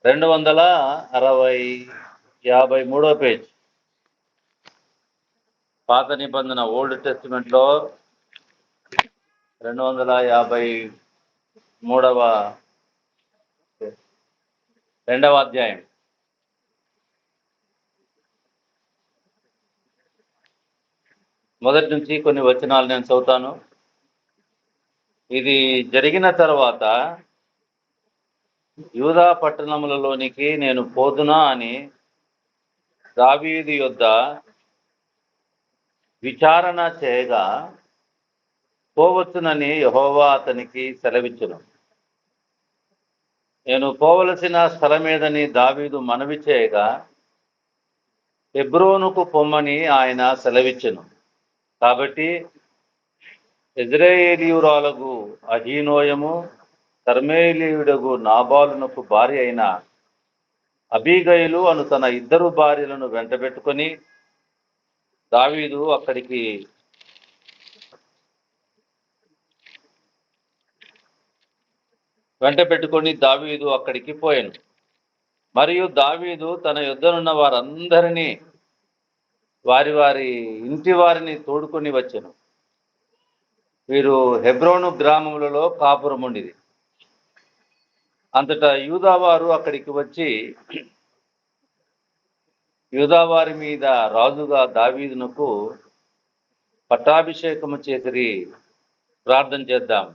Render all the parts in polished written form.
253 page. పాత నిబంధన old testament లో 253 అధ్యాయం. మొదటి నుంచి కొన్ని వచనాలు నేను చదువుతాను. ఇది జరిగిన తర్వాత యూదా పట్టణములలోనికి నేను పోదునా అని దావీదు యొద్ద విచారణ చేయగా పోవచ్చునని యెహోవా అతనికి సెలవిచ్చును. నేను పోవలసిన స్థలమేదని దావీదు మనవి చేయగా హెబ్రోనుకు పొమ్మని ఆయన సెలవిచ్చెను. కాబట్టి యెజ్రెయేలీయురాలగు అహీనోయము కర్మెలీయుడగు నాబాలునకు భార్య అయిన అబీగయలు అను తన 2 భార్యలను వెంటబెట్టుకొని దావీదు అక్కడికి పోయెను. మరియు దావీదు తన యుద్ధనున్న వారందరినీ వారి వారి ఇంటి వారిని తోడుకొని వచ్చెను. వీరు హెబ్రోను గ్రామములలో కాపురముండిరి. అంతటా యూదావారు అక్కడికి వచ్చి యూదావారి మీద రాజుగా దావీదునకు పట్టాభిషేకము చేసిరి. ప్రార్థన చేద్దాం.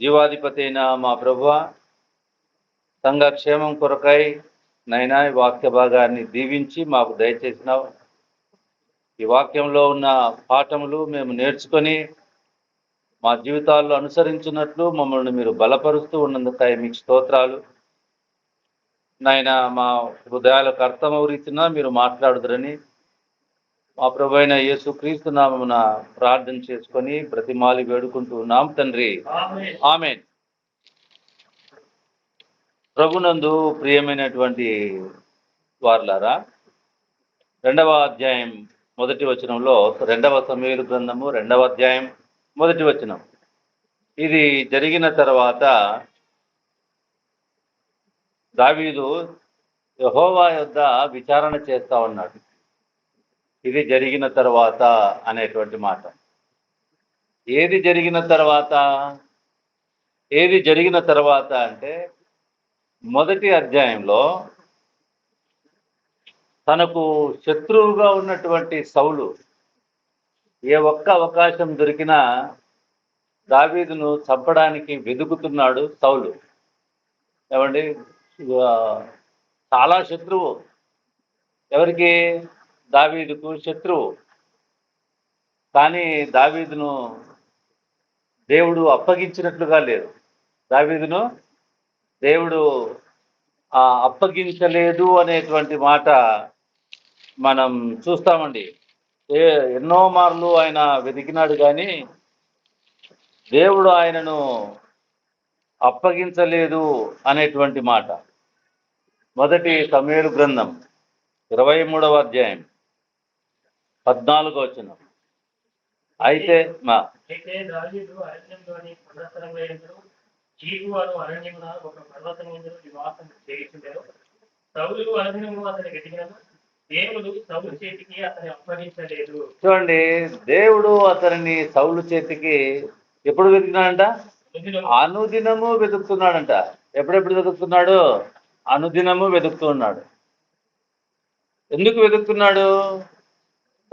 జీవాధిపతి అయిన మా ప్రభువా, సంఘ క్షేమం కొరకై నైనా ఈ వాక్య భాగాన్ని దీవించి మాకు దయచేసినావు. ఈ వాక్యంలో ఉన్న పాఠములు మేము నేర్చుకొని మా జీవితాల్లో అనుసరించినట్లు మమ్మల్ని మీరు బలపరుస్తూ ఉన్నందుకై మీకు స్తోత్రాలు. నాయనా, మా హృదయాలకు అర్థమవు రీతిన మీరు మాట్లాడుదురని మా ప్రభు అయిన యేసుక్రీస్తు నామమున ప్రార్థన చేసుకొని బ్రతిమాలి వేడుకుంటూ ఉన్నాం తండ్రి, ఆమేన్. ప్రభునందు ప్రియమైనటువంటి వారులారా, 2వ అధ్యాయం మొదటి వచనంలో 2వ సమూయేలు గ్రంథము 2వ అధ్యాయం మొదటి వచనం. ఇది జరిగిన తర్వాత దావీదు యెహోవా యొద్ద విచారణ చేస్తా ఉన్నాడు. ఇది జరిగిన తర్వాత అనేటువంటి మాట. ఏది జరిగిన తర్వాత అంటే మొదటి అధ్యాయంలో తనకు శత్రువుగా ఉన్నటువంటి సౌలు ఏ ఒక్క అవకాశం దొరికినా దావీదును చంపడానికి వెతుకుతున్నాడు సౌలు. ఏమండి, చాలా శత్రువు. ఎవరికి? దావీదుకు శత్రువు. కానీ దావీదును దేవుడు అప్పగించినట్లుగా లేదు. దావీదును దేవుడు అప్పగించలేదు అనేటువంటి మాట మనం చూస్తామండి. ఎన్నో మార్లు ఆయన వెతికినాడు కానీ దేవుడు ఆయనను అప్పగించలేదు అనేటువంటి మాట. మొదటి సమూయేలు గ్రంథం 23వ అధ్యాయం 14వ వచనం. అయితే దావీదు అరణ్యంలోని పర్వతముల యందు జీవు అను అరణ్యమున ఒక పర్వతం యందు నివాసం చేయుచుండెను. సౌలు అనుదినము అతని వెతికినను దేవుడు సౌలు చేతికి అతని అప్పగించలేదు. చూడండి, దేవుడు అతనిని సౌలు చేతికి ఎప్పుడు వెతికినాడంట? అనుదినము వెతుకుతున్నాడంట. ఎప్పుడెప్పుడు వెతుకుతున్నాడు? అనుదినము వెతుకుతూ ఉన్నాడు. ఎందుకు వెతుకుతున్నాడు?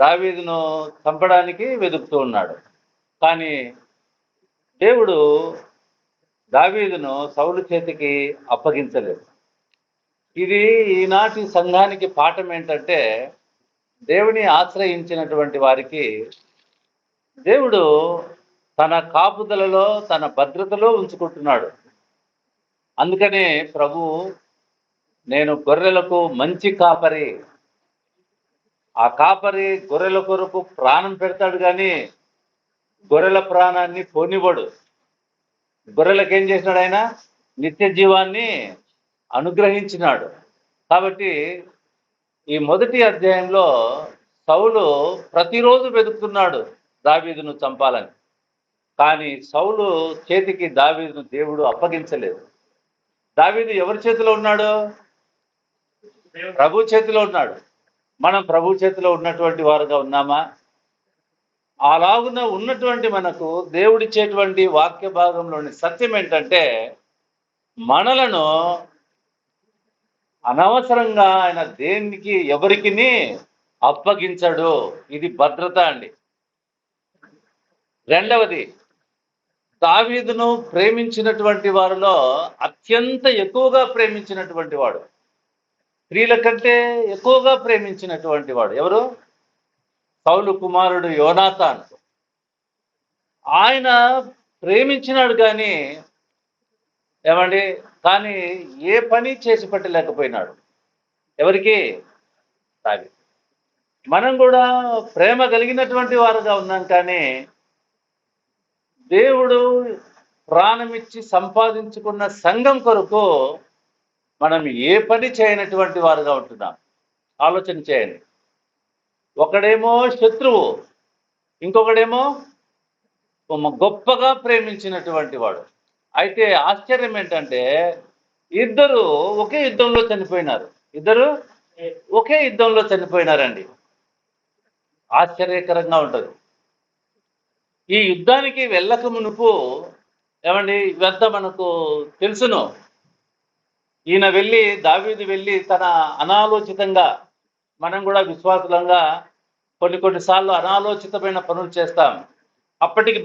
దావీదును చంపడానికి వెతుకుతూ ఉన్నాడు. కానీ దేవుడు దావీదును సౌలు చేతికి అప్పగించలేదు. ఇది ఈనాటి సంఘానికి పాఠం ఏంటంటే, దేవుని ఆశ్రయించినటువంటి వారికి దేవుడు తన కాపుదలలో, తన భద్రతలో ఉంచుకుంటున్నాడు. అందుకనే ప్రభు, నేను గొర్రెలకు మంచి కాపరి, ఆ కాపరి గొర్రెల కొరకు ప్రాణం పెడతాడు కానీ గొర్రెల ప్రాణాన్ని పోనివ్వడు. గొర్రెలకు ఏం చేసినాడు? ఆయన నిత్య జీవాన్ని అనుగ్రహించినాడు. కాబట్టి ఈ మొదటి అధ్యాయంలో సౌలు ప్రతిరోజు వెతుకుతున్నాడు దావీదును చంపాలని. కానీ సౌలు చేతికి దావీదును దేవుడు అప్పగించలేదు. దావీదు ఎవరి చేతిలో ఉన్నాడు? దేవుడు ప్రభు చేతిలో ఉన్నాడు. మనం ప్రభు చేతిలో ఉన్నటువంటి వారుగా ఉన్నామా? అలాగున ఉన్నటువంటి మనకు దేవుడిచ్చేటువంటి వాక్య భాగంలోని సత్యం ఏంటంటే, మనలను అనవసరంగా ఆయన దేనికి ఎవరికిని అప్పగించడు. ఇది భద్రత అండి. రెండవది, దావీదును ప్రేమించినటువంటి వారిలో అత్యంత ఎక్కువగా ప్రేమించినటువంటి వాడు, స్త్రీల కంటే ఎక్కువగా ప్రేమించినటువంటి వాడు ఎవరు? సౌలు కుమారుడు యోనాతాన్. ఆయన ప్రేమించినాడు కానీ ఏమండి, కానీ ఏ పని చేసి పెట్టలేకపోయినాడు. ఎవరికి? దావీదు. మనం కూడా ప్రేమ కలిగినటువంటి వారుగా ఉన్నాం, కానీ దేవుడు ప్రాణమిచ్చి సంపాదించుకున్న సంఘం కొరకు మనం ఏ పని చేయనటువంటి వారుగా ఉంటున్నాం. ఆలోచన చేయండి. ఒకడేమో శత్రువు, ఇంకొకడేమో గొప్పగా ప్రేమించినటువంటి వాడు. అయితే ఆశ్చర్యం ఏంటంటే ఇద్దరు ఒకే యుద్ధంలో చనిపోయినారు. ఇద్దరు ఒకే యుద్ధంలో చనిపోయినారండి. ఆశ్చర్యకరంగా ఉంటుంది. ఈ యుద్ధానికి వెళ్ళక మునుపు ఏమండి, ఇవంతా మనకు తెలుసును. ఈయన వెళ్ళి, దావీదు వెళ్ళి తన అనాలోచితంగా, మనం కూడా విశ్వాసులంగా కొన్నిసార్లు అనాలోచితమైన పనులు చేస్తాం. అప్పటికి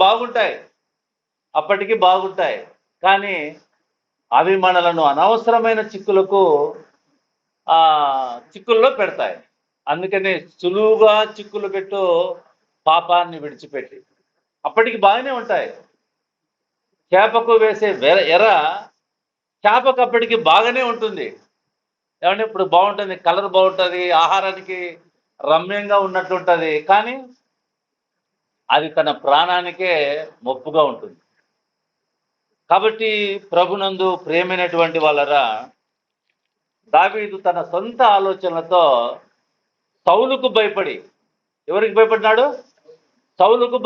బాగుంటాయి, కానీ అవి మనలను అనవసరమైన చిక్కుల్లో పెడతాయి. అందుకనే సులువుగా చిక్కులు పెట్టు పాపాన్ని విడిచిపెట్టి. అప్పటికి బాగానే ఉంటాయి. చేపకు వేసే ఎర చేపకు అప్పటికి బాగానే ఉంటుంది. ఏమంటే ఇప్పుడు బాగుంటుంది, కలర్ బాగుంటుంది, ఆహారానికి రమ్యంగా ఉన్నట్టుంటుంది, కానీ అది తన ప్రాణానికే ముప్పుగా ఉంటుంది. కాబట్టి ప్రభునందు ప్రేమైనటువంటి వాళ్ళరా, దావీదు తన సొంత ఆలోచనలతో సౌలుకు భయపడి, ఎవరికి భయపడినాడు? సౌలుకు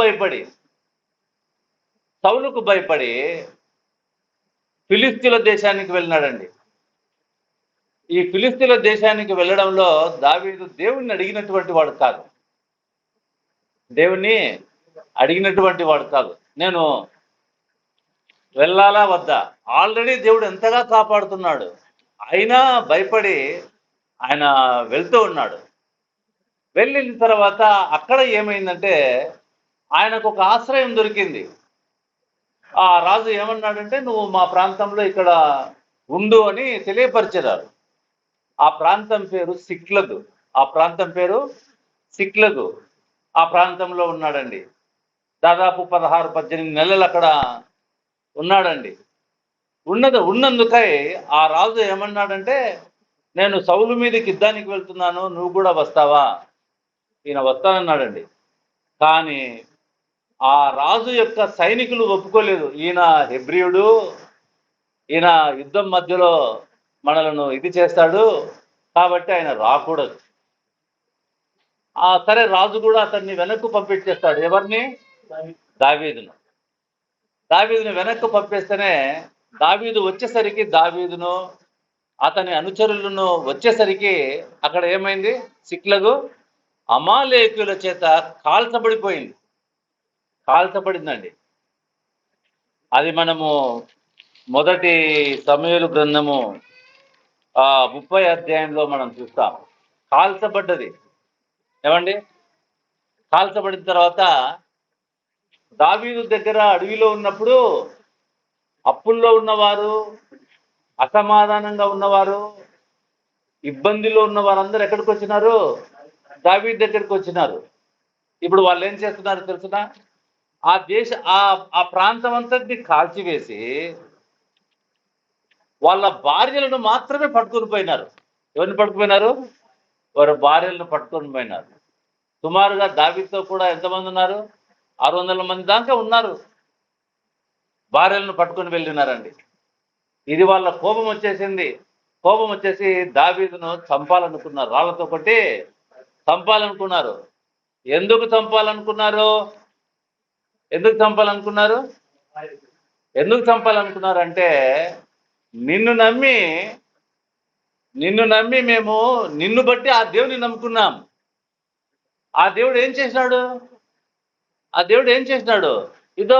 భయపడి ఫిలిస్తీన్ల దేశానికి వెళ్ళినాడండి. ఈ ఫిలిస్తీన్ల దేశానికి వెళ్ళడంలో దావీదు దేవుణ్ణి అడిగినటువంటి వాడు కాదు. నేను వెళ్ళాలా వద్దా? ఆల్రెడీ దేవుడు ఎంతగా కాపాడుతున్నాడు, అయినా భయపడి ఆయన వెళ్తూ ఉన్నాడు. వెళ్ళిన తర్వాత అక్కడ ఏమైందంటే ఆయనకు ఒక ఆశ్రయం దొరికింది. ఆ రాజు ఏమన్నాడంటే, నువ్వు మా ప్రాంతంలో ఇక్కడ ఉండు అని తెలియపరిచారు. ఆ ప్రాంతం పేరు సిక్లగు. ఆ ప్రాంతంలో ఉన్నాడండి. దాదాపు 16-18 నెలలు అక్కడ ఉన్నాడండి. ఉన్నందుకై ఆ రాజు ఏమన్నాడంటే, నేను సౌలు మీదకి యుద్ధానికి వెళ్తున్నాను, నువ్వు కూడా వస్తావా? ఈయన వస్తానన్నాడండి. కానీ ఆ రాజు యొక్క సైనికులు ఒప్పుకోలేదు. ఈయన హెబ్రీయుడు, ఈయన యుద్ధం మధ్యలో మనలను ఇది చేస్తాడు, కాబట్టి ఆయన రాకూడదు. సరే, రాజు కూడా అతన్ని వెనక్కు పంపించేస్తాడు. ఎవరిని? దావీదును వెనక్కు పంపిస్తేనే దావీదు వచ్చేసరికి, దావీదును అతని అనుచరులను వచ్చేసరికి అక్కడ ఏమైంది? సిక్లగు అమాలేకుల చేత కాల్చబడిందండి. అది మనము మొదటి సమూయేలు గ్రంథము 30 అధ్యాయంలో మనం చూస్తాం. కాల్చబడ్డది. ఏమండి? కాల్చబడిన తర్వాత దావీదు దగ్గర అడవిలో ఉన్నప్పుడు అప్పుల్లో ఉన్నవారు, అసమాధానంగా ఉన్నవారు, ఇబ్బందిలో ఉన్న వారందరూ ఎక్కడికి వచ్చినారు? దావీదు దగ్గరికి వచ్చినారు. ఇప్పుడు వాళ్ళు ఏం చేస్తున్నారు తెలుసునా? ఆ ప్రాంతం అంతటిని కాల్చివేసి వాళ్ళ భార్యలను మాత్రమే పట్టుకుని పోయినారు. ఎవరిని పట్టుకుపోయినారు? వారి భార్యలను పట్టుకొని పోయినారు. సుమారుగా దావీదుతో కూడా ఎంతమంది ఉన్నారు? 600 మంది దాకా ఉన్నారు. భార్యలను పట్టుకొని వెళ్ళినారండి. ఇది వాళ్ళ కోపం వచ్చేసి దావీదును చంపాలనుకున్నారు. రాళ్లతో కొట్టి చంపాలనుకున్నారు. ఎందుకు చంపాలనుకున్నారు అంటే నిన్ను నమ్మి మేము నిన్ను బట్టి ఆ దేవుని నమ్ముకున్నాం. ఆ దేవుడు ఏం చేసినాడు? ఇదో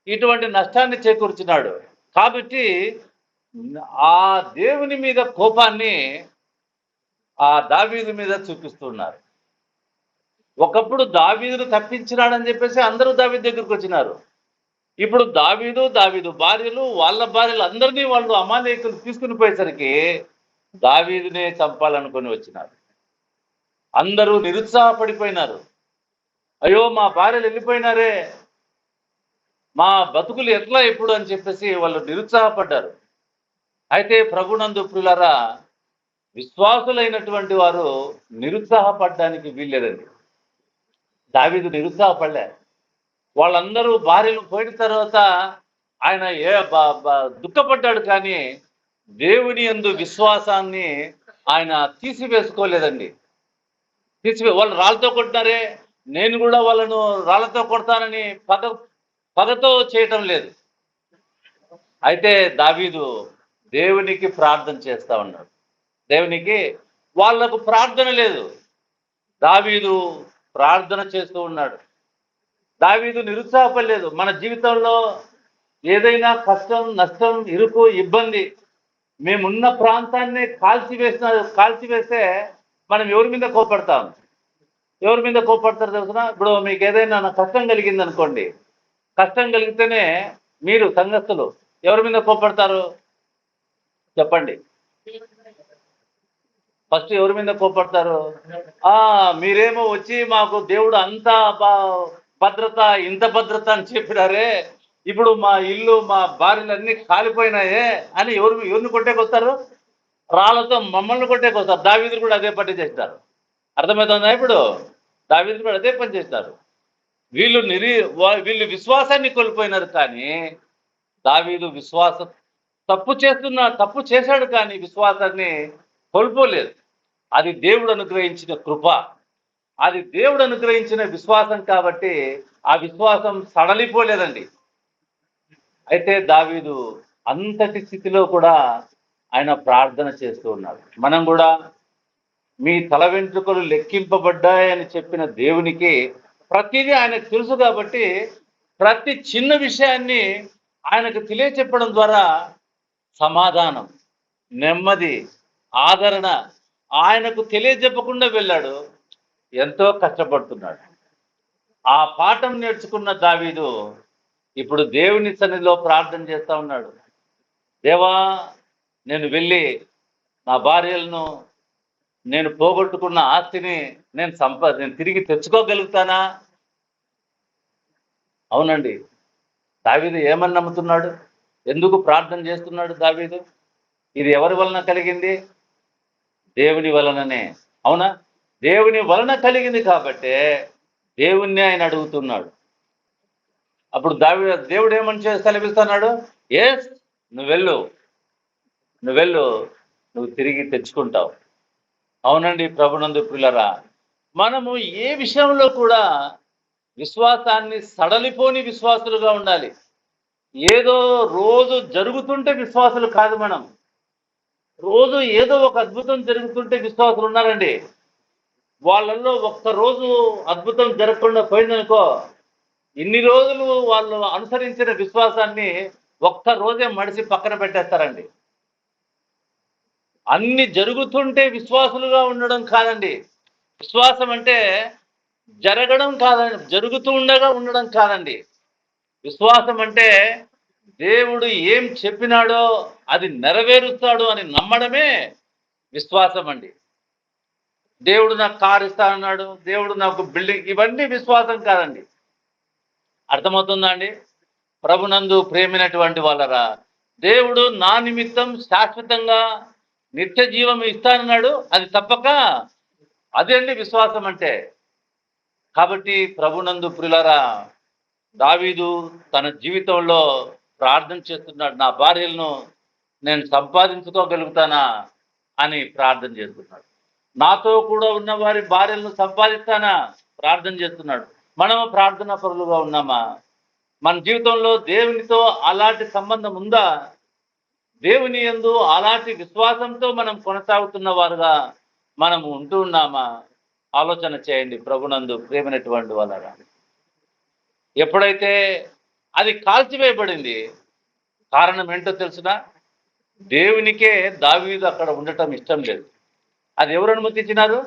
ఇటువంటి నష్టాన్ని చేకూర్చున్నాడు. కాబట్టి ఆ దేవుని మీద కోపాన్ని ఆ దావీదు మీద చూపిస్తున్నారు. ఒకప్పుడు దావీదును తప్పించినాడని చెప్పేసి అందరూ దావీదు దగ్గరికి వచ్చినారు. ఇప్పుడు దావీదు భార్యలు, వాళ్ళ భార్యలు అందరినీ వాళ్ళు అమాలేకులు తీసుకుని పోయేసరికి దావీదునే చంపాలనుకొని వచ్చినారు. అందరూ నిరుత్సాహపడిపోయినారు. అయ్యో, మా భార్యలు వెళ్ళిపోయినారే, మా బతుకులు ఎట్లా ఇప్పుడు అని చెప్పేసి వాళ్ళు నిరుత్సాహపడ్డారు. అయితే ప్రభునందు ప్రియులారా, విశ్వాసులైనటువంటి వారు నిరుత్సాహపడడానికి వీల్లేదండి. దావీదు నిరుత్సాహపడలే. వాళ్ళందరూ భార్యలు పోయిన తర్వాత ఆయన దుఃఖపడ్డాడు, కానీ దేవుని యందు విశ్వాసాన్ని ఆయన తీసివేసుకోలేదండి. వాళ్ళు రాళ్ళతో కొట్టినారే, నేను కూడా వాళ్ళను రాళ్లతో కొడతానని పగతో చేయటం లేదు. అయితే దావీదు దేవునికి ప్రార్థన చేస్తా ఉన్నాడు. దేవునికి వాళ్లకు ప్రార్థన లేదు, దావీదు ప్రార్థన చేస్తూ ఉన్నాడు. దావీదు నిరుత్సాహపడలేదు. మన జీవితంలో ఏదైనా కష్టం, నష్టం, ఇరుకు, ఇబ్బంది మేమున్న ప్రాంతాన్ని కాల్చివేస్తే మనం ఎవరి మీద కోపడతాం? ఎవరి మీద కోపడతారు తెలుసిన? ఇప్పుడు మీకు ఏదైనా కష్టం కలిగింది అనుకోండి, కష్టం కలిగితేనే మీరు సంఘస్థులు ఎవరి మీద కోపడతారు చెప్పండి? ఫస్ట్ ఎవరి మీద కోపడతారు? మీరేమో వచ్చి మాకు దేవుడు అంతా భద్రత, ఇంత భద్రత అని చెప్పినారే, ఇప్పుడు మా ఇల్లు, మా భార్యలన్నీ కాలిపోయినాయే అని ఎవరిని కొట్టేకొస్తారు? రాళ్ళతో మమ్మల్ని కొట్టేకొస్తారు. దావీదులు కూడా అదే పని చేస్తారు. అర్థమవుతుందా? ఇప్పుడు దావీదులు కూడా అదే పని చేస్తారు. వీళ్ళు విశ్వాసాన్ని కోల్పోయినారు, కానీ దావీదు తప్పు చేశాడు, కానీ విశ్వాసాన్ని కోల్పోలేదు. అది దేవుడు అనుగ్రహించిన కృప, అది దేవుడు అనుగ్రహించిన విశ్వాసం. కాబట్టి ఆ విశ్వాసం సడలిపోలేదండి. అయితే దావీదు అంతటి స్థితిలో కూడా ఆయన ప్రార్థన చేస్తూ ఉన్నాడు. మనం కూడా మీ తల వెంట్రుకలు లెక్కింపబడ్డాయని చెప్పిన దేవునికి ప్రతిదీ ఆయనకు తెలుసు. కాబట్టి ప్రతి చిన్న విషయాన్ని ఆయనకు తెలియచెప్పడం ద్వారా సమాధానం, నెమ్మది, ఆదరణ ఆయనకు తెలియజెప్పకుండా వెళ్ళాడు. ఎంతో కష్టపడుతున్నాడు. ఆ పాఠం నేర్చుకున్న దావీదు ఇప్పుడు దేవుని సన్నిధిలో ప్రార్థన చేస్తా ఉన్నాడు. దేవా, నేను వెళ్ళి నా భార్యలను, నేను పోగొట్టుకున్న ఆస్తిని నేను తిరిగి తెచ్చుకోగలుగుతానా? అవునండి. దావీదు ఏమని నమ్ముతున్నాడు? ఎందుకు ప్రార్థన చేస్తున్నాడు దావీదు? ఇది ఎవరి వలన కలిగింది? దేవుని వలననే. అవునా? దేవుని వలన కలిగింది కాబట్టే దేవుణ్ణి ఆయన అడుగుతున్నాడు. అప్పుడు దేవుడు ఏమని సెలవిస్తున్నాడు? ఎస్, నువ్వు వెళ్ళు, నువ్వు తిరిగి తెచ్చుకుంటావు. అవునండి. ప్రభునందు ప్రియులారా, మనము ఏ విషయంలో కూడా విశ్వాసాన్ని సడలిపోని విశ్వాసులుగా ఉండాలి. ఏదో రోజు జరుగుతుంటే విశ్వాసులు కాదు. మనం రోజు ఏదో ఒక అద్భుతం జరుగుతుంటే విశ్వాసులు ఉన్నారండి. వాళ్ళల్లో ఒక్కరోజు అద్భుతం జరగకుండా పోయిందనుకో, ఇన్ని రోజులు వాళ్ళు అనుసరించిన విశ్వాసాన్ని ఒక్క రోజే మడిసి పక్కన పెట్టేస్తారండి. అన్ని జరుగుతుంటే విశ్వాసులుగా ఉండడం కాదండి. విశ్వాసం అంటే జరగడం కాదండి, జరుగుతూ ఉండగా ఉండడం కాదండి. విశ్వాసం అంటే దేవుడు ఏం చెప్పినాడో అది నెరవేరుస్తాడు అని నమ్మడమే విశ్వాసం అండి. దేవుడు నాకు కారు ఇస్తానన్నాడు, దేవుడు నాకు బిల్డింగ్, ఇవన్నీ విశ్వాసం కాదండి. అర్థమవుతుందా అండి? ప్రభునందు ప్రేమైనటువంటి వాళ్ళరా, దేవుడు నా నిమిత్తం శాశ్వతంగా నిత్య జీవం ఇస్తానన్నాడు. అది తప్పక అదే అండి విశ్వాసం అంటే. కాబట్టి ప్రభునందు ప్రియులారా, దావీదు తన జీవితంలో ప్రార్థన చేస్తున్నాడు. నా భార్యలను నేను సంపాదించుకోగలుగుతానా అని ప్రార్థన చేస్తున్నాడు. నాతో కూడా ఉన్న వారి భార్యలను సంపాదిస్తానా ప్రార్థన చేస్తున్నాడు. మనము ప్రార్థనా పరులుగా ఉన్నామా? మన జీవితంలో దేవునితో అలాంటి సంబంధం ఉందా? దేవుని యందు అలాంటి విశ్వాసంతో మనం కొనసాగుతున్న వారుగా మనం ఉంటూ ఉన్నామా? ఆలోచన చేయండి ప్రభునందు ప్రేమైనటువంటి వాళ్ళరా. ఎప్పుడైతే అది కాల్చివేయబడింది, కారణం ఏంటో తెలుసునా? దేవునికే దావీదు అక్కడ ఉండటం ఇష్టం లేదు. అది ఎవరు అనుమతించినారు?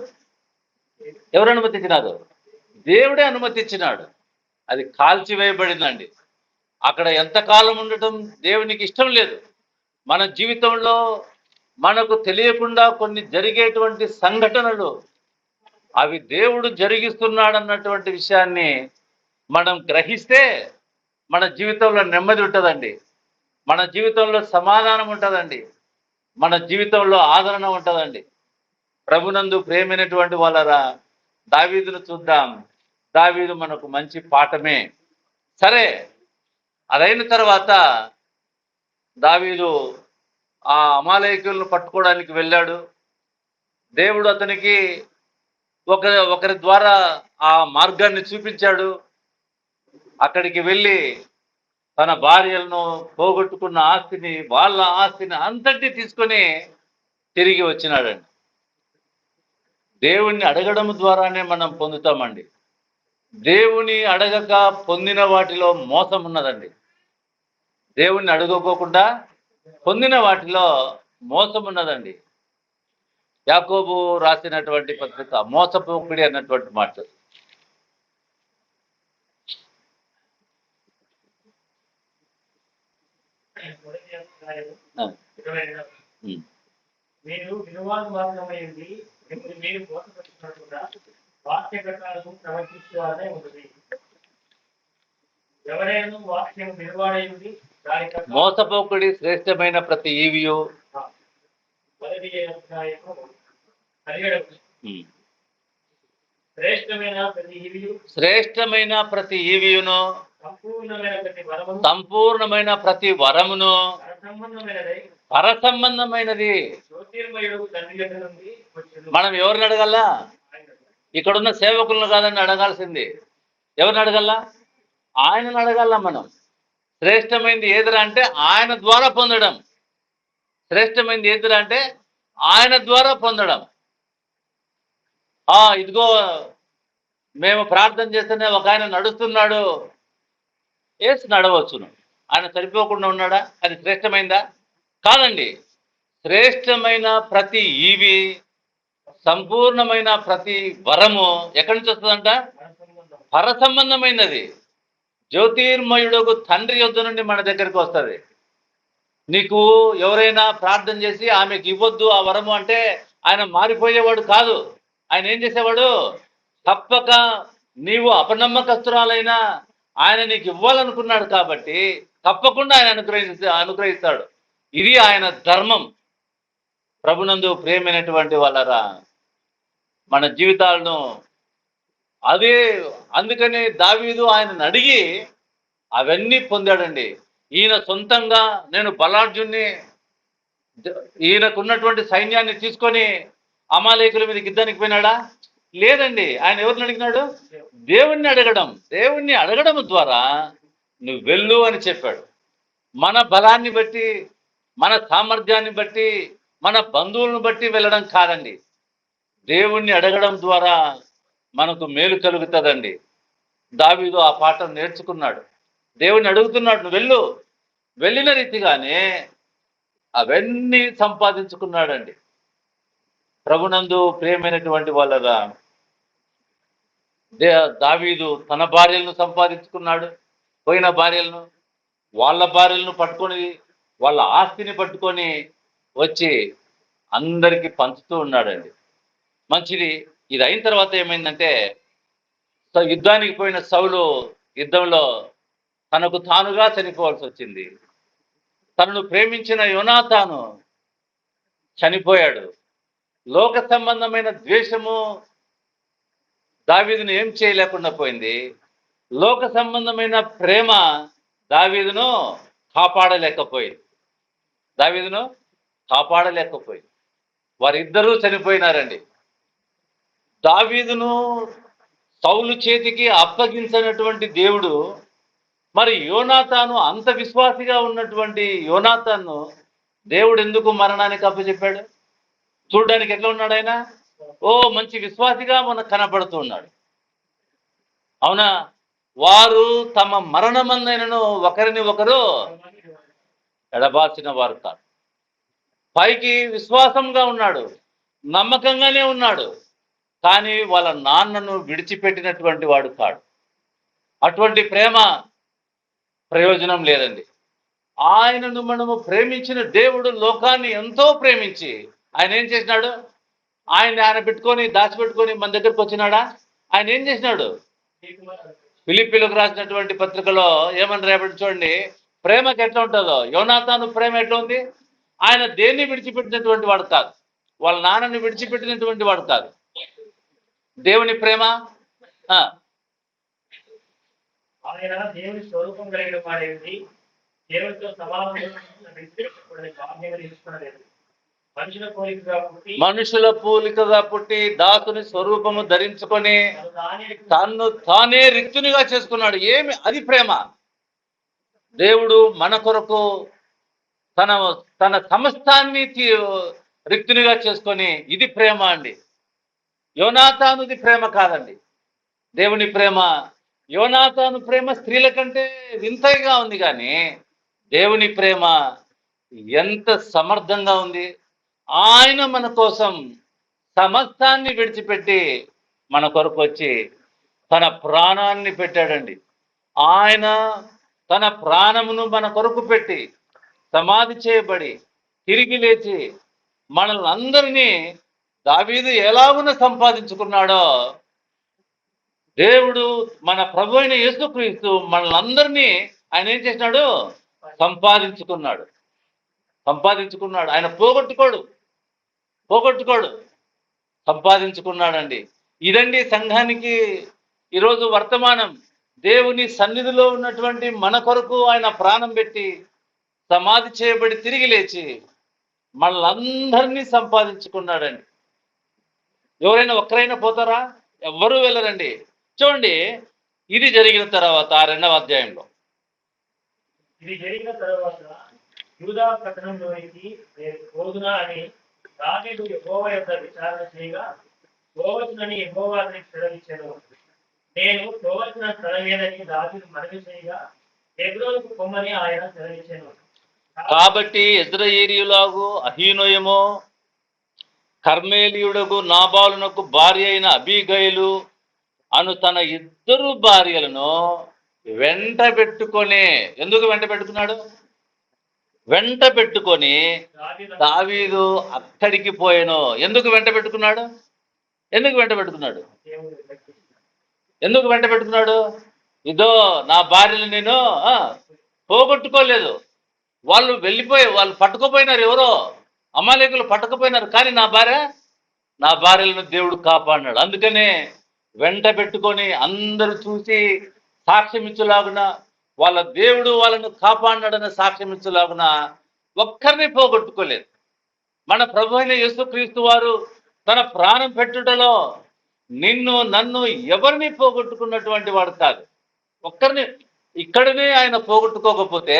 ఎవరు అనుమతించినారు? దేవుడే అనుమతించినాడు. అది కాల్చివేయబడిందండి. అక్కడ ఎంతకాలం ఉండటం దేవునికి ఇష్టం లేదు. మన జీవితంలో మనకు తెలియకుండా కొన్ని జరిగేటువంటి సంఘటనలు అవి దేవుడు జరిగిస్తున్నాడన్నటువంటి విషయాన్ని మనం గ్రహిస్తే మన జీవితంలో నెమ్మది ఉంటుందండి. మన జీవితంలో సమాధానం ఉంటుందండి. మన జీవితంలో ఆదరణ ఉంటుందండి. ప్రభునందు ప్రేమైనటువంటి వాళ్ళరా, దావీదును చూద్దాం. దావీదు మనకు మంచి పాఠమే. సరే, అదైన తర్వాత దావీదు ఆ అమాలేకులను పట్టుకోవడానికి వెళ్ళాడు. దేవుడు అతనికి ఒకరి ద్వారా ఆ మార్గాన్ని చూపించాడు. అక్కడికి వెళ్ళి తన భార్యలను, పోగొట్టుకున్న ఆస్తిని, వాళ్ళ ఆస్తిని అంతటి తీసుకొని తిరిగి వచ్చినాడండి. దేవుణ్ణి అడగడం ద్వారానే మనం పొందుతామండి. దేవుని అడగక పొందిన వాటిలో మోసం ఉన్నదండి. దేవుణ్ణి అడగకోకుండా పొందిన వాటిలో మోసం ఉన్నదండి. యాకోబు రాసినటువంటి పత్రిక మోసపోకుడి అన్నటువంటి మాట. మీరు విలువాలు మాత్రమైంది మీరు మోసపడుతున్నట్టుగా వాక్య ప్రకారం ప్రవర్తించాలనే ఉంటుంది. ఎవరైనా వాక్యం విలువాడైంది మోసపోకుడి శ్రేష్టమైన ప్రతి ఈవియు శ్రేష్టమైన ప్రతి ఈవియును సంపూర్ణమైన ప్రతి వరమును పరసంబంధమైనది. మనం ఎవరిని అడగల్లా? ఇక్కడున్న సేవకులను కాదని అడగాల్సింది. ఎవరిని అడగల్లా? ఆయనను అడగల్లా మనం. శ్రేష్టమైనది ఏదిరా అంటే ఆయన ద్వారా పొందడం. శ్రేష్టమైనది ఏదిరా అంటే ఆయన ద్వారా పొందడం. ఇదిగో మేము ప్రార్థన చేస్తేనే ఒక ఆయన నడుస్తున్నాడు, ఏసు నడవచ్చును. ఆయన సరిపోకుండా ఉన్నాడా? అది శ్రేష్టమైందా? కాదండి. శ్రేష్టమైన ప్రతి ఈవి, సంపూర్ణమైన ప్రతి వరము ఎక్కడి నుంచి వస్తుందంట? పర సంబంధమైనది. జ్యోతిర్మయుడు తండ్రి యొద్ద నుండి మన దగ్గరికి వస్తుంది. నీకు ఎవరైనా ప్రార్థన చేసి ఆమెకి ఇవ్వద్దు ఆ వరము అంటే ఆయన మారిపోయేవాడు కాదు. ఆయన ఏం చేసేవాడు? తప్పక నీవు అపనమ్మకస్తురాలైనా ఆయన నీకు ఇవ్వాలనుకున్నాడు కాబట్టి తప్పకుండా ఆయన అనుగ్రహిస్తాడు. ఇది ఆయన ధర్మం. ప్రభునందు ప్రేమైనటువంటి వాళ్ళరా, మన జీవితాలను అందుకని దావీదు ఆయనను అడిగి అవన్నీ పొందాడండి. ఈయన సొంతంగా నేను బలార్జున్ని, ఈయనకున్నటువంటి సైన్యాన్ని తీసుకొని అమాలేకుల మీద యుద్ధానికి పోయినాడా? లేదండి. ఆయన ఎవరిని అడిగినాడు? దేవుణ్ణి అడగడం. దేవుణ్ణి అడగడం ద్వారా నువ్వు వెళ్ళు అని చెప్పాడు. మన బలాన్ని బట్టి, మన సామర్థ్యాన్ని బట్టి, మన బంధువులను బట్టి వెళ్ళడం కాదండి. దేవుణ్ణి అడగడం ద్వారా మనకు మేలు కలుగుతుందండి. దావీదు ఆ పాఠం నేర్చుకున్నాడు. దేవుణ్ణి అడుగుతున్నాడు, నువ్వు వెళ్ళు. వెళ్ళిన రీతిగానే అవన్నీ సంపాదించుకున్నాడండి. ప్రభునందు ప్రియమైనటువంటి వాళ్ళగా దావీదు తన భార్యలను సంపాదించుకున్నాడు. పోయిన భార్యలను, వాళ్ళ భార్యలను పట్టుకొని, వాళ్ళ ఆస్తిని పట్టుకొని వచ్చి అందరికీ పంచుతూ ఉన్నాడండి. మంచిది. ఇది అయిన తర్వాత ఏమైందంటే, యుద్ధానికి పోయిన సౌలు యుద్ధంలో తనకు తానుగా చనిపోవాల్సి వచ్చింది. తనను ప్రేమించిన యోనాతాను చనిపోయాడు. లోక సంబంధమైన ద్వేషము దావీదును ఏం చేయలేకుండా పోయింది. లోక సంబంధమైన ప్రేమ దావీదును కాపాడలేకపోయింది. వారిద్దరూ చనిపోయినారండి. దావీదును సౌలు చేతికి అప్పగించినటువంటి దేవుడు మరి యోనాతాను, అంత విశ్వాసిగా ఉన్నటువంటి యోనాతాను దేవుడు ఎందుకు మరణానికి అప్పచెప్పాడు? చూడడానికి ఎట్లా ఉన్నాడు ఆయన? ఓ మంచి విశ్వాసిగా మనకు కనపడుతూ ఉన్నాడు. అవునా? వారు తమ మరణమందైనను ఒకరిని ఒకరు ఎడబార్చిన వారు కాదు. పైకి విశ్వాసంగా ఉన్నాడు, నమ్మకంగానే ఉన్నాడు, కానీ వాళ్ళ నాన్నను విడిచిపెట్టినటువంటి వాడు కాడు. అటువంటి ప్రేమ ప్రయోజనం లేదండి. ఆయనను మనము ప్రేమించిన దేవుడు లోకాన్ని ఎంతో ప్రేమించి ఆయన ఏం చేసినాడు? ఆయన పెట్టుకొని దాచిపెట్టుకొని మన దగ్గరకు వచ్చినాడా? ఆయన ఏం చేసినాడు? ఫిలిప్పీలకు రాసినటువంటి పత్రికలో ఏమని రేపటి చూడండి, ప్రేమకి ఎట్లా ఉంటుందో. యోనాతాను ప్రేమ ఎట్లా ఉంది? ఆయన దేన్ని విడిచిపెట్టినటువంటి వాడు కాదు, వాళ్ళ నాన్నని విడిచిపెట్టినటువంటి వాడు కాదు. దేవుని ప్రేమ ఆయన దేవుని స్వరూపం కలిగిన వాడేది, దేవునితో సమానంగా మనుషుల పోలికగా పుట్టి దాసుని స్వరూపము ధరించుకొని తన్ను తానే రిక్తునిగా చేసుకున్నాడు. ఏమి అది ప్రేమ? దేవుడు మన కొరకు తన తన సమస్తాన్ని రిక్తునిగా చేసుకొని, ఇది ప్రేమ అండి. యోనాతానుది ప్రేమ కాదండి. దేవుని ప్రేమ, యోనాతాను ప్రేమ స్త్రీల కంటే వింతగా ఉంది, కానీ దేవుని ప్రేమ ఎంత సమర్థంగా ఉంది. ఆయన మన కోసం సమస్తాన్ని విడిచిపెట్టి మన కొరకు వచ్చి తన ప్రాణాన్ని పెట్టాడండి. ఆయన తన ప్రాణమును మన కొరకు పెట్టి సమాధి చేయబడి తిరిగి లేచి మనల్ని అందరినీ దావీదు ఎలాగున సంపాదించుకున్నాడో, దేవుడు మన ప్రభు అయిన యేసుక్రీస్తు మనల్ని ఆయన ఏం చేసినాడు? సంపాదించుకున్నాడు. ఆయన పోగొట్టుకోడు, సంపాదించుకున్నాడండి. ఇదండి సంఘానికి ఈరోజు వర్తమానం. దేవుని సన్నిధిలో ఉన్నటువంటి మన కొరకు ఆయన ప్రాణం పెట్టి సమాధి చేయబడి తిరిగి లేచి మనల్ని సంపాదించుకున్నాడండి. ఎవరైనా ఒక్కరైనా పోతారా? ఎవ్వరూ వెళ్ళరండి. చూడండి, ఇది జరిగిన తర్వాత 2వ అధ్యాయంలో, ఇది జరిగిన తర్వాత యూదా పట్టణంలోనికి పోదునా అని దావీదు యెహోవా యొద్ద విచారణ చేయగా, పోవచ్చునని యెహోవా అతనికి సెలవిచ్చెను. నేను పోవచ్చిన స్థలమేదని దావీదు మనవి చేయగా, హెబ్రోనుకు పొమ్మని ఆయన సెలవిచ్చెను. కాబట్టి యెజ్రెయేలీయులాగు అహీనోయము కర్మేలీయుడకు నాబాలునకు భార్య అయిన అబీగయలు అను తన 2 భార్యలను వెంట పెట్టుకొని, ఎందుకు వెంట పెట్టుకున్నాడు? వెంట పెట్టుకొని దావీదు అక్కడికి పోయాను. ఎందుకు వెంట పెట్టుకున్నాడు? ఎందుకు వెంట పెట్టుకున్నాడు? ఇదో నా భార్యలు నేను పోగొట్టుకోలేదు. వాళ్ళు వాళ్ళు పట్టుకుపోయినారు, ఎవరో అమాలేకులు పట్టుకుపోయినారు, కానీ నా భార్యలను దేవుడు కాపాడినాడు. అందుకనే వెంట పెట్టుకొని అందరూ చూసి సాక్ష్యం ఇచ్చేలాగున, వాళ్ళ దేవుడు వాళ్ళను కాపాడినాడని సాక్ష్యం ఇచ్చేలాగున ఒక్కరిని పోగొట్టుకోలేదు. మన ప్రభు అయిన యేసుక్రీస్తు వారు తన ప్రాణం పెట్టుటలో నన్ను ఎవరిని పోగొట్టుకున్నటువంటి వాడు కాదు. ఒక్కరిని ఇక్కడనే ఆయన పోగొట్టుకోకపోతే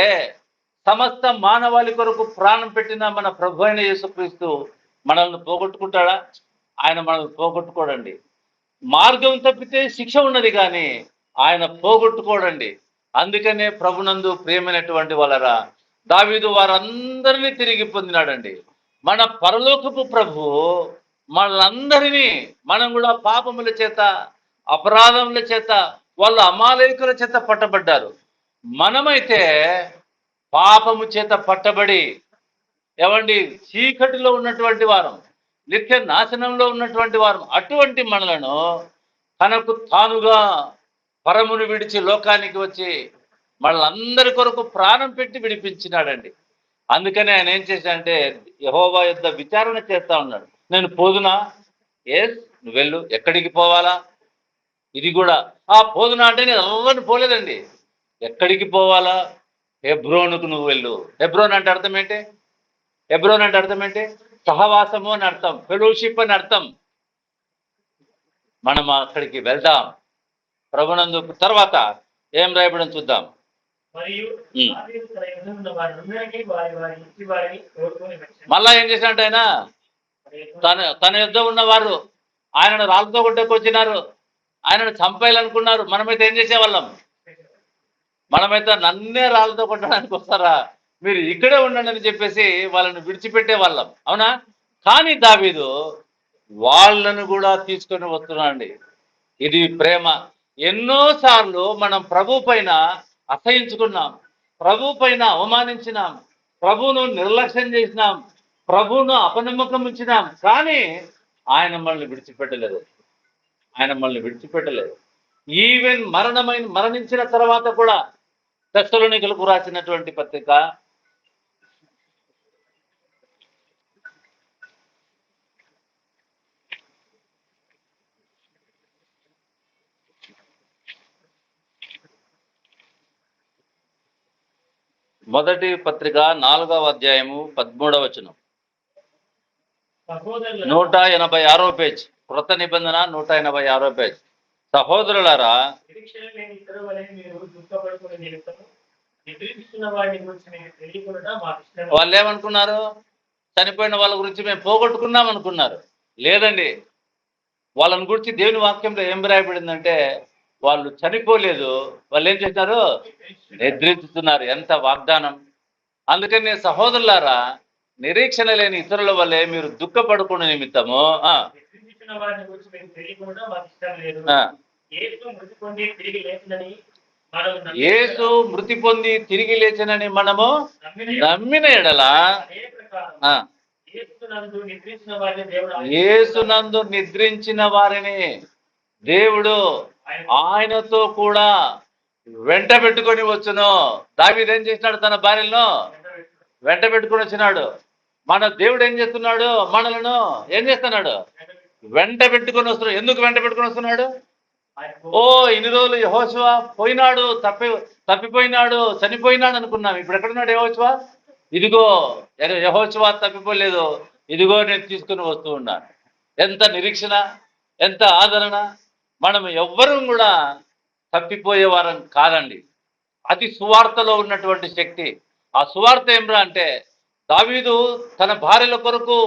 సమస్త మానవాళి కొరకు ప్రాణం పెట్టిన మన ప్రభు అయిన యేసుక్రీస్తు మనల్ని పోగొట్టుకుంటాడా? ఆయన మనల్ని పోగొట్టుకోడండి. మార్గం తప్పితే శిక్ష ఉన్నది, కానీ ఆయన పోగొట్టుకోడండి. అందుకనే ప్రభునందు ప్రియమైనటువంటి వాళ్ళరా, దావీదు వారందరినీ తిరిగి పొందినాడండి. మన పరలోకపు ప్రభు మనలందరినీ, మనం కూడా పాపముల చేత అపరాధముల చేత వాళ్ళు అమాలేకుల చేత పట్టబడ్డారు. మనమైతే పాపము చేత పట్టబడి చీకటిలో ఉన్నటువంటి వారం, నిత్య నాశనంలో ఉన్నటువంటి వారం. అటువంటి మనలను తనకు తానుగా పరమును విడిచి లోకానికి వచ్చి మనలందరి కొరకు ప్రాణం పెట్టి విడిపించినాడండి. అందుకని ఆయన ఏం చేశాడంటే యెహోవా యొద్ద విచారణ చేస్తా ఉన్నాడు. నేను పోదునా? నువ్వు వెళ్ళు. ఎక్కడికి పోవాలా? ఇది కూడా పోదునా అంటే నేను ఎవరిని పోలేదండి. ఎక్కడికి పోవాలా? హెబ్రోనుకు నువ్వు వెళ్ళు. హెబ్రోన్ అంటే అర్థం ఏంటి? సహవాసము అని అర్థం, ఫెలోషిప్ అని అర్థం. మనం అక్కడికి వెళ్దాం ప్రభునందు. తర్వాత ఏం రాయబడని చూద్దాం. మరియు దావీదు తన యుద్ధ ఉన్న వారందరికీ వారి వారి ఇంటి వారిని తోడుకొని వచ్చాడు. మళ్ళా ఏం చేసినట్టు ఆయన తన యుద్ధ ఉన్నవారు ఆయనను రాళ్ళతో కొట్టుకొచ్చినారు, ఆయనను చంపేయాలనుకున్నారు. మనమైతే ఏం చేసేవాళ్ళం? మనమైతే నన్నే రాళ్ళతో కొట్టడానికి వస్తారా, మీరు ఇక్కడే ఉండండి అని చెప్పేసి వాళ్ళని విడిచిపెట్టే వాళ్ళం, అవునా? కానీ దావీదు వాళ్ళను కూడా తీసుకొని వస్తున్నాండి. ఇది ప్రేమ. ఎన్నోసార్లు మనం ప్రభు పైన అసహించుకున్నాం, ప్రభు పైన అవమానించినాం, ప్రభువును నిర్లక్ష్యం చేసినాం, ప్రభువును అపనమ్మకం ఉంచినాం. కానీ ఆయన మనల్ని విడిచిపెట్టలేదు, ఆయన మనల్ని విడిచిపెట్టలేదు. ఈవెన్ మరణించిన తర్వాత కూడా తెస్సలోనికలకు రాసినటువంటి పత్రిక 1 పత్రిక 4వ అధ్యాయము 13వ వచనం, 186వ పేజ్, కృత నిబంధన 186వ పేజ్. సహోదరులారా, వాళ్ళు ఏమనుకున్నారు? చనిపోయిన వాళ్ళ గురించి మేము పోగొట్టుకున్నాం అనుకున్నారు. లేదండి, వాళ్ళని గురించి దేవుని వాక్యంలో ఏం రాయబడిందంటే వాళ్ళు చనిపోలేదు, వాళ్ళు ఏం చేస్తున్నారు? నిద్రించుతున్నారు. ఎంత వాగ్దానం! అందుకని సహోదరులారా, నిరీక్షణ లేని ఇతరుల వల్లే మీరు దుఃఖపడుకునే నిమిత్తము యేసు మృతి పొంది తిరిగి లేచనని మనము నమ్మిన ఎడల యేసునందు నిద్రించిన వారిని దేవుడు ఆయనతో కూడా వెంట పెట్టుకొని వచ్చును. దావీదు ఏం చేసినాడు? తన భార్యలను వెంట పెట్టుకొని వచ్చినాడు. మన దేవుడు ఏం చేస్తున్నాడు? మనలను ఏం చేస్తున్నాడు? వెంట పెట్టుకొని వస్తున్నాడు. ఎందుకు వెంట పెట్టుకొని వస్తున్నాడు? ఇన్ని రోజులు యెహోషువ పోయినాడు, తప్పిపోయినాడు, చనిపోయినాడు అనుకున్నాం. ఇప్పుడు ఎక్కడున్నాడు యెహోషువ? ఇదిగో యెహోషువ తప్పిపోలేదు, ఇదిగో నేను తీసుకుని వస్తూ ఉన్నాను. ఎంత నిరీక్షణ, ఎంత ఆదరణ! మనం ఎవ్వరూ కూడా తప్పిపోయే వారం కాదండి. అది సువార్తలో ఉన్నటువంటి శక్తి. ఆ సువార్త ఏమ్రా అంటే, దావీదు తన భార్యల కొరకు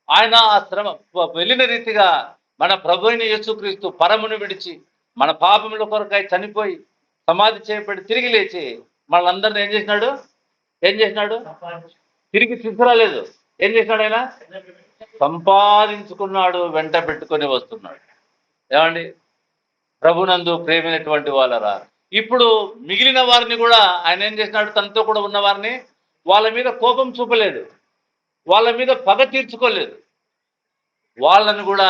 ఆయన ఆ శ్రమ వెళ్ళిన రీతిగా మన ప్రభు అయిన యేసుక్రీస్తు పరమును విడిచి మన పాపముల కొరకై చనిపోయి సమాధి చేయబడి తిరిగి లేచి మనల్ని ఏం చేసినాడు? తిరిగి తీసుకురాలేదు. ఏం చేసినాడు? ఆయన సంపాదించుకున్నాడు, వెంట పెట్టుకొని వస్తున్నాడు. ఏమండి, ప్రభునందు ప్రేమైనటువంటి వాళ్ళరా, ఇప్పుడు మిగిలిన వారిని కూడా ఆయన ఏం చేసినాడు? తనతో కూడా ఉన్న వారిని వాళ్ళ మీద కోపం చూపలేదు, వాళ్ళ మీద పగ తీర్చుకోలేదు. వాళ్ళను కూడా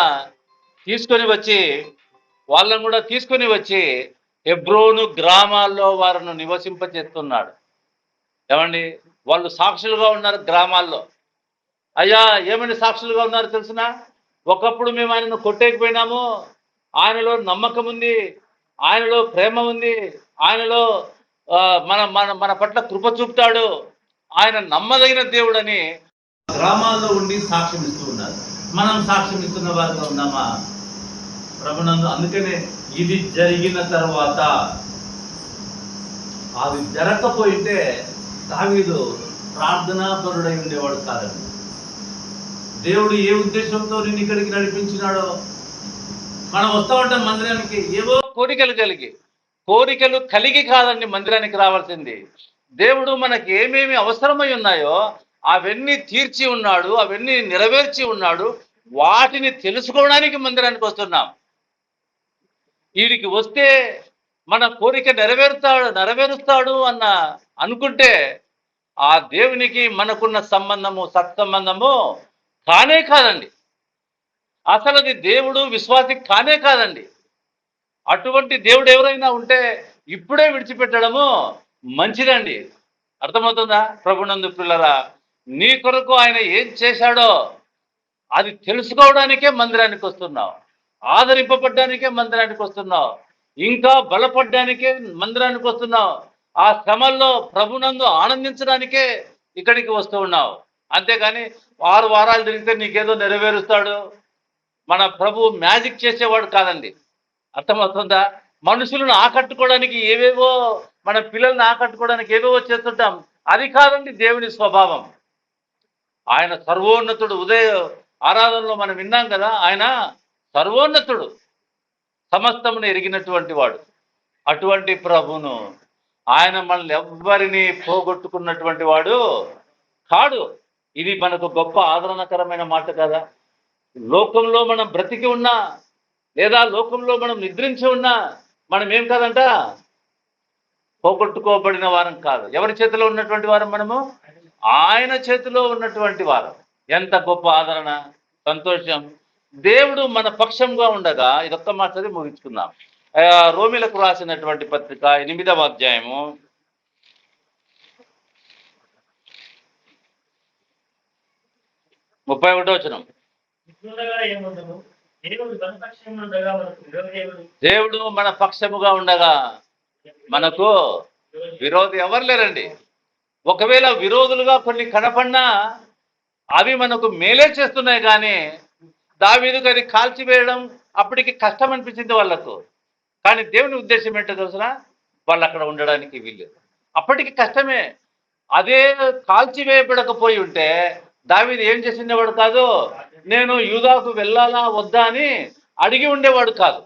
తీసుకొని వచ్చి హెబ్రోను గ్రామాల్లో వారిని నివసింపచేస్తున్నాడు. ఏమండి, వాళ్ళు సాక్షులుగా ఉన్నారు గ్రామాల్లో. అయ్యా, ఏమని సాక్షులుగా ఉన్నారు తెలుసునా? ఒకప్పుడు మేము ఆయనను కొట్టేకపోయినాము, ఆయనలో నమ్మకం ఉంది, ఆయనలో ప్రేమ ఉంది, ఆయనలో మన పట్ల కృప చూపుతాడు, ఆయన నమ్మదగిన దేవుడని గ్రామాల్లో ఉండి సాక్ష్యం ఇస్తూ ఉన్నారు. మనం సాక్ష్యం ఇస్తున్న వారిగా ఉన్నామా ప్రభునందు? అందుకనే ఇది జరిగిన తర్వాత, అది జరగకపోయింటే దావీదు ప్రార్థనాపరుడై ఉండేవాడు కాదండి. దేవుడు ఏ ఉద్దేశంతో నేను ఇక్కడికి నడిపించినాడో, మనం వస్తూ ఉంటాం మందిరానికి ఏవో కోరికలు కలిగి కాదండి మందిరానికి రావాల్సింది. దేవుడు మనకి ఏమేమి అవసరమై ఉన్నాయో అవన్నీ తీర్చి ఉన్నాడు, అవన్నీ నెరవేర్చి ఉన్నాడు. వాటిని తెలుసుకోవడానికి మందిరానికి వస్తున్నాం. వీడికి వస్తే మన కోరిక నెరవేరుస్తాడు అనుకుంటే ఆ దేవునికి మనకున్న సంబంధము సత్సంబంధము కానే కాదండి. అసలు అది దేవుడు విశ్వాసి కానే కాదండి. అటువంటి దేవుడు ఎవరైనా ఉంటే ఇప్పుడే విడిచిపెట్టడము మంచిదండి. అర్థమవుతుందా? ప్రభునందు పిల్లరా, నీ కొరకు ఆయన ఏం చేశాడో అది తెలుసుకోవడానికే మందిరానికి వస్తున్నావు, ఆదరింపబడ్డానికే మందిరానికి వస్తున్నావు, ఇంకా బలపడ్డానికే మందిరానికి వస్తున్నావు, ఆ శ్రమల్లో ప్రభునందు ఆనందించడానికే ఇక్కడికి వస్తూ ఉన్నావు. అంతేగాని 6 వారాలు తిరిగితే నీకేదో నెరవేరుస్తాడు. మన ప్రభు మ్యాజిక్ చేసేవాడు కాదండి. అర్థమవుతుందా? మనుషులను ఆకట్టుకోవడానికి ఏవేవో మన పిల్లల్ని ఆకట్టుకోవడానికి ఏదో చేస్తుంటాం. అది కాదండి దేవుని స్వభావం. ఆయన సర్వోన్నతుడు. ఉదయ ఆరాధనలో మనం విన్నాం కదా, ఆయన సర్వోన్నతుడు, సమస్తమును ఎరిగినటువంటి వాడు. అటువంటి ప్రభును, ఆయన మనల్ని ఎవ్వరిని పోగొట్టుకున్నటువంటి వాడు కాడు. ఇది మనకు గొప్ప ఆదరణకరమైన మాట కదా. లోకంలో మనం బ్రతికి ఉన్నా, లేదా లోకంలో మనం నిద్రించి ఉన్నా, మనం ఏం కాదంట, పోగొట్టుకోబడిన వారం కాదు. ఎవరి చేతిలో ఉన్నటువంటి వారం మనము? ఆయన చేతిలో ఉన్నటువంటి వారం. ఎంత గొప్ప ఆదరణ, సంతోషం. దేవుడు మన పక్షంగా ఉండగా, ఇదొక్క మాట చదివి ముగించుకుందాం. రోమిలకు రాసినటువంటి పత్రిక 8వ అధ్యాయము 31వ వచనం. దేవుడు మన పక్షముగా ఉండగా మనకు విరోధి ఎవరు లేరండి. ఒకవేళ విరోధులుగా కొన్ని కనపడినా అవి మనకు మేలే చేస్తున్నాయి. కానీ దావీదుకు అది కాల్చివేయడం అప్పటికి కష్టం అనిపించింది వాళ్ళకు. కానీ దేవుని ఉద్దేశం ఏంటో తెలుసునా, వాళ్ళు అక్కడ ఉండడానికి వీల్లేదు. అప్పటికి కష్టమే. అదే కాల్చివేయబడకపోయి ఉంటే దావీదు ఏం చేసిండేవాడు కాదు, నేను యూదాకు వెళ్ళాలా వద్దా అని అడిగి ఉండేవాడు కాదు.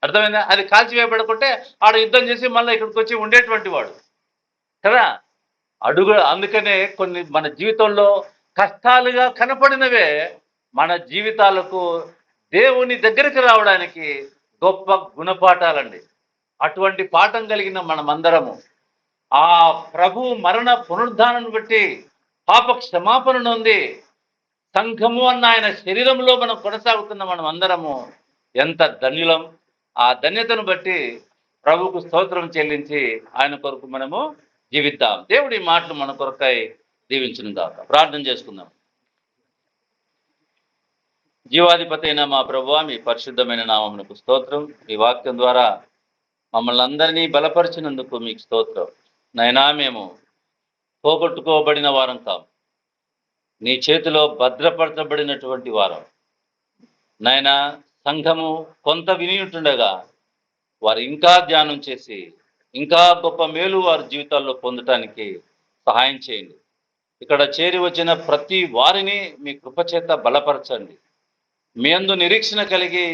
అర్థమైందా? అది కాల్చివేయబడకుంటే ఆడ యుద్ధం చేసి మళ్ళీ ఇక్కడికి వచ్చి ఉండేటువంటి వాడు కదా. అందుకనే కొన్ని మన జీవితంలో కష్టాలుగా కనపడినవే మన జీవితాలకు దేవుని దగ్గరికి రావడానికి గొప్ప గుణపాఠాలండి. అటువంటి పాఠం కలిగిన మనమందరము ఆ ప్రభు మరణ పునరుద్ధానం బట్టి పాప క్షమాపణ ఉంది, సంఘము అన్న ఆయన శరీరంలో మనం కొనసాగుతున్న మనం అందరము ఎంత ధన్యులం. ఆ ధన్యతను బట్టి ప్రభుకు స్తోత్రం చెల్లించి ఆయన కొరకు మనము జీవిద్దాం. దేవుడి మాటలు మన కొరకై దీవించును గాక. ప్రార్థన చేసుకుందాం. జీవాధిపతి అయిన మా ప్రభువా, మీ పరిశుద్ధమైన నామమునకు స్తోత్రం. మీ వాక్యం ద్వారా మమ్మల్ని అందరినీ బలపరిచినందుకు మీకు స్తోత్రం. నైనా మేము పోగొట్టుకోబడిన వారం కాం, నీ చేతిలో భద్రపరచబడినటువంటి వారం. నాయనా, సంఘము కొంత వినియుంటుండగా వారు ఇంకా ధ్యానం చేసి ఇంకా గొప్ప మేలు వారి జీవితాల్లో పొందటానికి సహాయం చేయండి. ఇక్కడ చేరి వచ్చిన ప్రతి వారిని మీ కృపచేత బలపరచండి. మీ యందు నిరీక్షణ కలిగి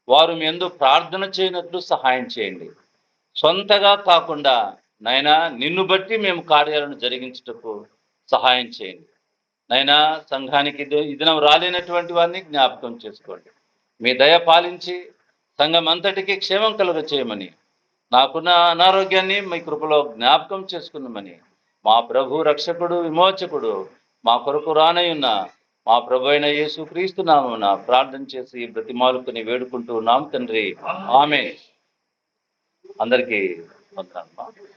వారు మీ యందు ప్రార్థన చేయనట్లు సహాయం చేయండి. సొంతగా కాకుండా నైనా నిన్ను బట్టి మేము కార్యాలను జరిగించుటకు సహాయం చేయండి. నైనా సంఘానికి ఈ దినం రాలేనటువంటి వారిని జ్ఞాపకం చేసుకోండి. మీ దయ పాలించి సంఘం అంతటికి క్షేమం కలుగ చేయమని, నాకున్న అనారోగ్యాన్ని మీ కృపలో జ్ఞాపకం చేసుకున్నామని, మా ప్రభు రక్షకుడు విమోచకుడు మా కొరకు రానయ్యున్న మా ప్రభు అయిన యేసు క్రీస్తు నామమున ప్రార్థన చేసి బ్రతిమాలుకుని వేడుకుంటూ ఉన్నాం తండ్రి, ఆమేన్. అందరికీ వందనాలు.